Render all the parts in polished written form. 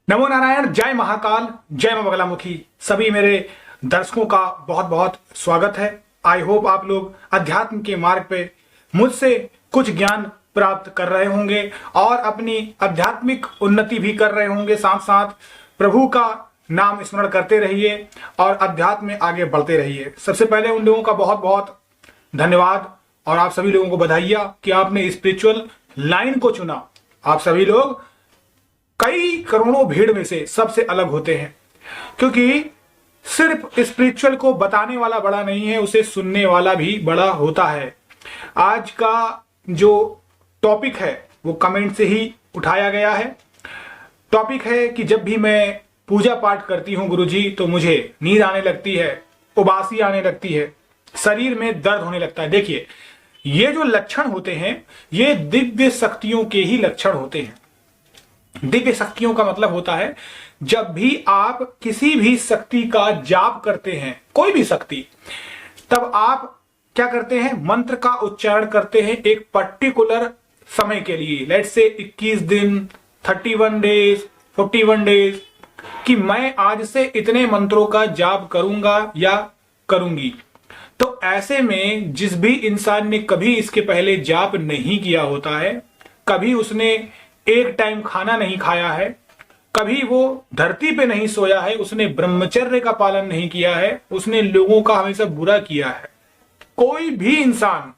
नमो नारायण, जय महाकाल, जय मां बगलामुखी। सभी मेरे दर्शकों का बहुत बहुत स्वागत है। आई होप आप लोग अध्यात्म के मार्ग पे मुझसे कुछ ज्ञान प्राप्त कर रहे होंगे और अपनी आध्यात्मिक उन्नति भी कर रहे होंगे। साथ साथ प्रभु का नाम स्मरण करते रहिए और अध्यात्म में आगे बढ़ते रहिए। सबसे पहले उन लोगों का बहुत बहुत धन्यवाद और आप सभी लोगों को बधाइयाँ कि आपने स्पिरिचुअल लाइन को चुना। आप सभी लोग कई करोड़ों भीड़ में से सबसे अलग होते हैं, क्योंकि सिर्फ स्पिरिचुअल को बताने वाला बड़ा नहीं है, उसे सुनने वाला भी बड़ा होता है। आज का जो टॉपिक है वो कमेंट से ही उठाया गया है। टॉपिक है कि जब भी मैं पूजा पाठ करती हूँ गुरुजी, तो मुझे नींद आने लगती है, उबासी आने लगती है, शरीर में दर्द होने लगता है। देखिए, ये जो लक्षण होते हैं ये दिव्य शक्तियों के ही लक्षण होते हैं। दिव्य शक्तियों का मतलब होता है जब भी आप किसी भी शक्ति का जाप करते हैं, कोई भी शक्ति, तब आप क्या करते हैं, मंत्र का उच्चारण करते हैं एक पर्टिकुलर समय के लिए। लेट्स से 21 दिन, 31 डेज, 41 डेज, कि मैं आज से इतने मंत्रों का जाप करूंगा या करूंगी। तो ऐसे में जिस भी इंसान ने कभी इसके पहले जाप नहीं किया होता है, कभी उसने एक टाइम खाना नहीं खाया है, कभी वो धरती पे नहीं सोया है, उसने ब्रह्मचर्य का पालन नहीं किया है, उसने लोगों का हमेशा बुरा किया है, कोई भी इंसान,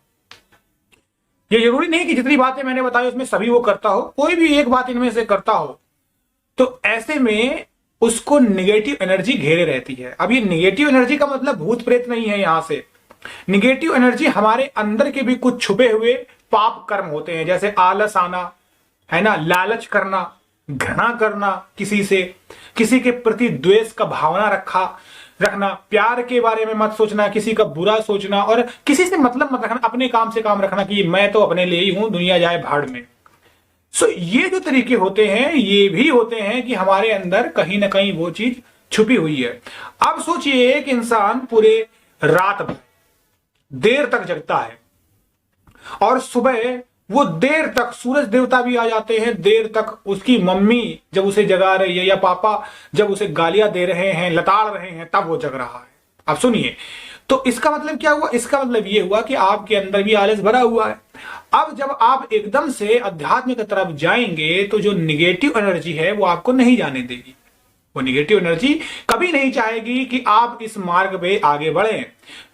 ये जरूरी नहीं कि जितनी बातें मैंने बताई उसमें सभी वो करता हो, कोई भी एक बात इनमें से करता हो, तो ऐसे में उसको निगेटिव एनर्जी घेरे रहती है। अब ये निगेटिव एनर्जी का मतलब भूत प्रेत नहीं है। यहां से निगेटिव एनर्जी हमारे अंदर के भी कुछ छुपे हुए पाप कर्म होते हैं, जैसे आलस आना, है ना, लालच करना, घृणा करना, किसी के प्रति द्वेष का भावना रखना, प्यार के बारे में मत सोचना, किसी का बुरा सोचना और किसी से मतलब मत रखना, अपने काम से काम रखना कि मैं तो अपने लिए ही हूं, दुनिया जाए भाड़ में। सो ये जो तरीके होते हैं ये भी होते हैं कि हमारे अंदर कहीं ना कहीं वो चीज छुपी हुई है। अब सोचिए, एक इंसान पूरे रात भर देर तक जगता है और सुबह वो देर तक, सूरज देवता भी आ जाते हैं, देर तक उसकी मम्मी जब उसे जगा रही है या पापा जब उसे गालियां दे रहे हैं, लताड़ रहे हैं, तब वो जग रहा है। अब सुनिए, तो इसका मतलब क्या हुआ? इसका मतलब ये हुआ कि आपके अंदर भी आलस भरा हुआ है। अब जब आप एकदम से अध्यात्म की तरफ जाएंगे तो जो निगेटिव एनर्जी है वो आपको नहीं जाने देगी। वो निगेटिव एनर्जी कभी नहीं चाहेगी कि आप इस मार्ग पे आगे बढ़ें,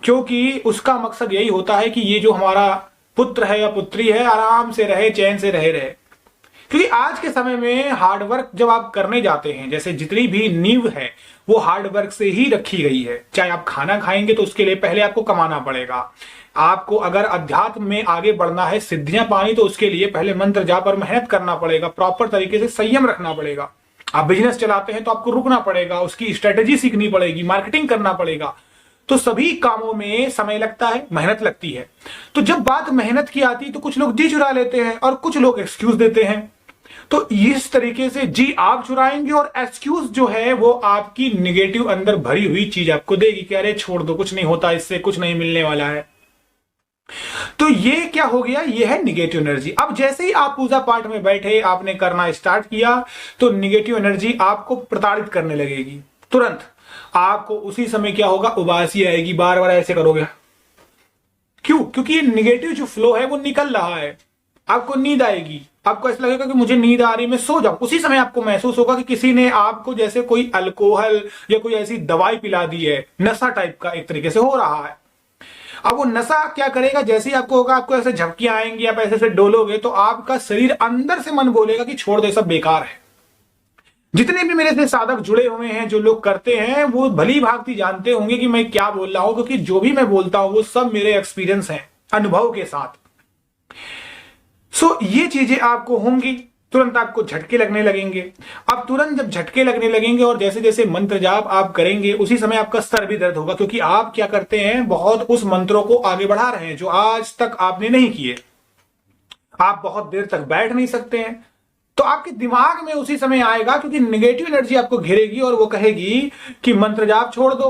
क्योंकि उसका मकसद यही होता है कि ये जो हमारा पुत्र है या पुत्री है आराम से रहे, चैन से रहे। क्योंकि आज के समय में हार्डवर्क जब आप करने जाते हैं, जैसे जितनी भी नींव है वो हार्डवर्क से ही रखी गई है। चाहे आप खाना खाएंगे तो उसके लिए पहले आपको कमाना पड़ेगा। आपको अगर अध्यात्म में आगे बढ़ना है, सिद्धियां पानी, तो उसके लिए पहले मंत्र जाप और मेहनत करना पड़ेगा, प्रॉपर तरीके से संयम रखना पड़ेगा। आप बिजनेस चलाते हैं तो आपको रुकना पड़ेगा, उसकी स्ट्रेटेजी सीखनी पड़ेगी, मार्केटिंग करना पड़ेगा। तो सभी कामों में समय लगता है, मेहनत लगती है। तो जब बात मेहनत की आती तो कुछ लोग जी चुरा लेते हैं और कुछ लोग एक्सक्यूज देते हैं। तो इस तरीके से जी आप चुराएंगे और एक्सक्यूज जो है वो आपकी निगेटिव अंदर भरी हुई चीज आपको देगी कि अरे छोड़ दो, कुछ नहीं होता, इससे कुछ नहीं मिलने वाला है। तो ये क्या हो गया? ये है निगेटिव एनर्जी। अब जैसे ही आप पूजा पाठ में बैठे, आपने करना स्टार्ट किया, तो निगेटिव एनर्जी आपको प्रताड़ित करने लगेगी। तुरंत आपको उसी समय क्या होगा? उबासी आएगी, बार बार ऐसे करोगे। क्यों? क्योंकि ये निगेटिव जो फ्लो है वो निकल रहा है। आपको नींद आएगी, आपको ऐसा लगेगा कि मुझे नींद आ रही, मैं सो जाऊं। उसी समय आपको महसूस होगा कि किसी ने आपको जैसे कोई अल्कोहल या कोई ऐसी दवाई पिला दी है, नशा टाइप का एक तरीके से हो रहा है। अब वो नशा क्या करेगा? जैसे ही आपको होगा, आपको ऐसे झपकियां आएंगी, आप ऐसे डोलोगे, तो आपका शरीर अंदर से मन बोलेगा कि छोड़ दे, सब बेकार है। जितने भी मेरे से साधक जुड़े हुए हैं, जो लोग करते हैं, वो भली भांति जानते होंगे कि मैं क्या बोल रहा हूं, क्योंकि जो भी मैं बोलता हूं वो सब मेरे एक्सपीरियंस हैं, अनुभव के साथ। सो ये चीजें आपको होंगी, तुरंत आपको झटके लगने लगेंगे। अब तुरंत जब झटके लगने लगेंगे और जैसे जैसे मंत्र जाप आप करेंगे, उसी समय आपका सर भी दर्द होगा, क्योंकि आप क्या करते हैं, बहुत उस मंत्रों को आगे बढ़ा रहे हैं जो आज तक आपने नहीं किए। आप बहुत देर तक बैठ नहीं सकते हैं, तो आपके दिमाग में उसी समय आएगा, क्योंकि निगेटिव एनर्जी आपको घेरेगी और वो कहेगी कि मंत्र जाप छोड़ दो।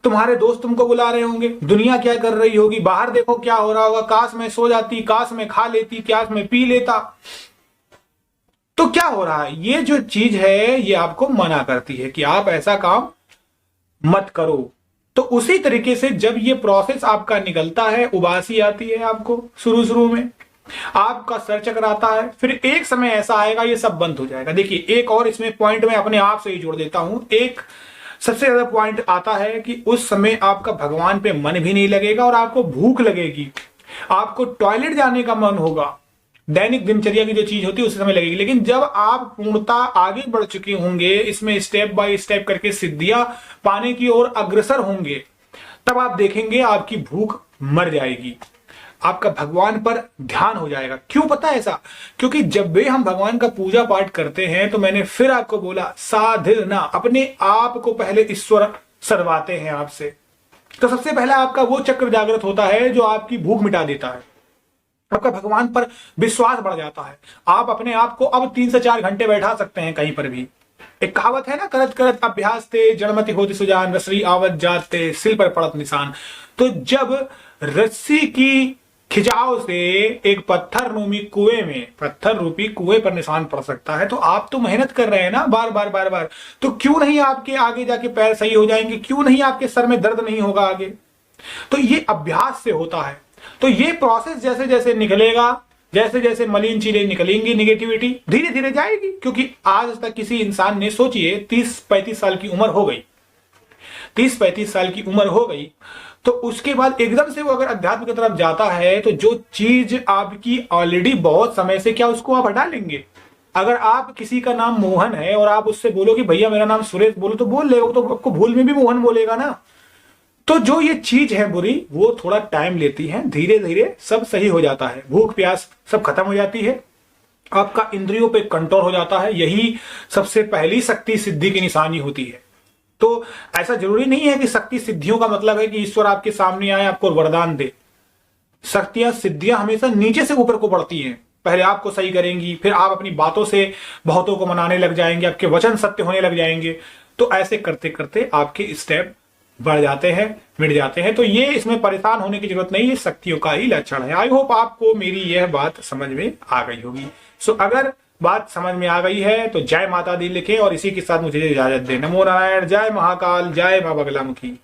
तुम्हारे दोस्त तुमको बुला रहे होंगे, दुनिया क्या कर रही होगी, बाहर देखो क्या हो रहा होगा, काश मैं सो जाती, काश मैं खा लेती, काश मैं पी लेता। तो क्या हो रहा है, ये जो चीज है ये आपको मना करती है कि आप ऐसा काम मत करो। तो उसी तरीके से जब ये प्रोसेस आपका निकलता है, उबासी आती है आपको शुरू शुरू में, आपका सर चकराता है, फिर एक समय ऐसा आएगा ये सब बंद हो जाएगा। देखिए एक और इसमें पॉइंट मैं अपने आप से ही जोड़ देता हूं। एक सबसे ज्यादा पॉइंट आता है कि उस समय आपका भगवान पे मन भी नहीं लगेगा और आपको भूख लगेगी, आपको टॉयलेट जाने का मन होगा, दैनिक दिनचर्या की जो चीज होती है उस समय लगेगी। लेकिन जब आप पूर्णता आगे बढ़ चुके होंगे, इसमें स्टेप बाय स्टेप करके सिद्धियां पाने की ओर अग्रसर होंगे, तब आप देखेंगे आपकी भूख मर जाएगी, आपका भगवान पर ध्यान हो जाएगा। क्यों पता है ऐसा? क्योंकि जब भी हम भगवान का पूजा पाठ करते हैं तो मैंने फिर आपको बोला, साधना, अपने आप को पहले ईश्वर सरवाते हैं आपसे। तो सबसे पहले आपका वो चक्र जागृत होता है जो आपकी भूख मिटा देता है, आपका भगवान पर विश्वास बढ़ जाता है। आप अपने आप को अब 3 से 4 घंटे बैठा सकते हैं कहीं पर भी। एक कहावत है ना, करत करत अभ्यास ते जड़मति होती सुजान, रसरी आवत जाते सिल पर पड़त निशान। तो जब रस्सी की खिंचाव से एक पत्थर रूपी कुएं पर निशान पड़ सकता है, तो आप तो मेहनत कर रहे हैं ना बार बार बार बार, तो क्यों नहीं आपके आगे जाके पैर सही हो जाएंगे, क्यों नहीं आपके सर में दर्द नहीं होगा आगे? तो ये अभ्यास से होता है। तो ये प्रोसेस जैसे जैसे निकलेगा, जैसे जैसे मलिन चीजें निकलेंगी, निगेटिविटी धीरे धीरे जाएगी। क्योंकि आज तक किसी इंसान ने, सोचिए 30-35 साल की उम्र हो गई, 30-35 साल की उम्र हो गई, तो उसके बाद एकदम से वो अगर अध्यात्म की तरफ जाता है तो जो चीज आपकी ऑलरेडी बहुत समय से, क्या उसको आप हटा लेंगे? अगर आप किसी का नाम मोहन है और आप उससे बोलो कि भैया मेरा नाम सुरेश, बोलो तो बोल लेगा, तो आपको भूल में भी मोहन बोलेगा ना। तो जो ये चीज है बुरी, वो थोड़ा टाइम लेती है, धीरे धीरे सब सही हो जाता है, भूख प्यास सब खत्म हो जाती है, आपका इंद्रियों पे कंट्रोल हो जाता है। यही सबसे पहली शक्ति सिद्धि की निशानी होती है। तो ऐसा जरूरी नहीं है कि शक्ति सिद्धियों का मतलब है कि ईश्वर आपके सामने आए आपको वरदान दे। शक्तियां सिद्धियां हमेशा नीचे से ऊपर को बढ़ती हैं। पहले आपको सही करेंगी, फिर आप अपनी बातों से बहुतों को मनाने लग जाएंगे, आपके वचन सत्य होने लग जाएंगे। तो ऐसे करते करते आपके स्टेप बढ़ जाते हैं, मिट जाते हैं। तो ये इसमें परेशान होने की जरूरत नहीं है, शक्तियों का ही लक्षण है। आई होप आपको मेरी यह बात समझ में आ गई होगी। सो अगर बात समझ में आ गई है तो जय माता दी लिखें और इसी के साथ मुझे इजाजत दें। नमो नारायण, जय महाकाल, जय मां बगलामुखी।